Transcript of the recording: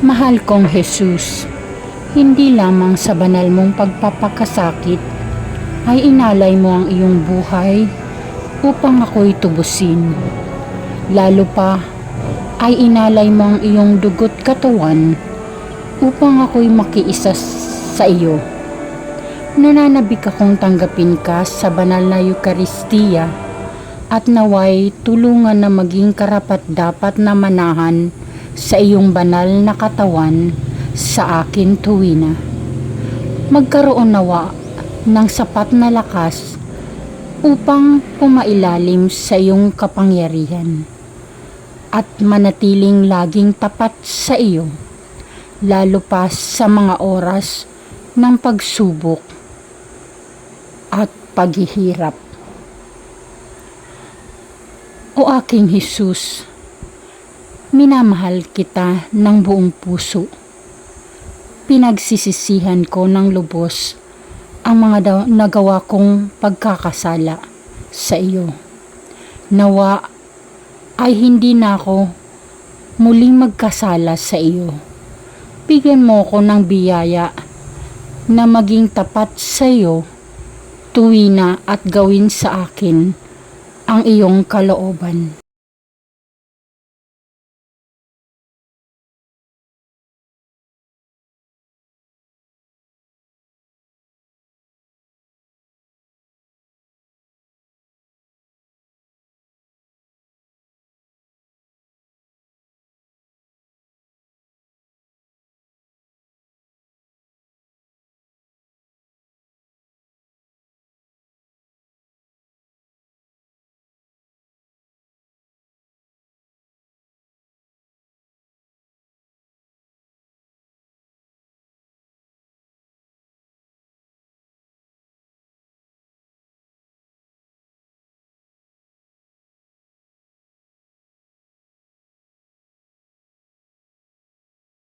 Mahal kong Jesus, hindi lamang sa banal mong pagpapakasakit ay inalay mo ang iyong buhay upang ako'y tubusin. Lalo pa ay inalay mo ang iyong dugo't katawan upang ako'y makiisa sa iyo. Nananabik akong tanggapin ka sa banal na Eucharistia at naway tulungan na maging karapat-dapat na manahan sa iyong banal na katawan sa akin tuwina. Magkaroon nawa ng sapat na lakas upang pumailalim sa iyong kapangyarihan at manatiling laging tapat sa iyo, lalo pa sa mga oras ng pagsubok at paghihirap. O aking Jesus, minamahal kita ng buong puso. Pinagsisisihan ko ng lubos ang mga nagawa kong pagkakasala sa iyo. Nawa ay hindi na ako muling magkasala sa iyo. Bigyan mo ko ng biyaya na maging tapat sa iyo tuwina at gawin sa akin ang iyong kalooban.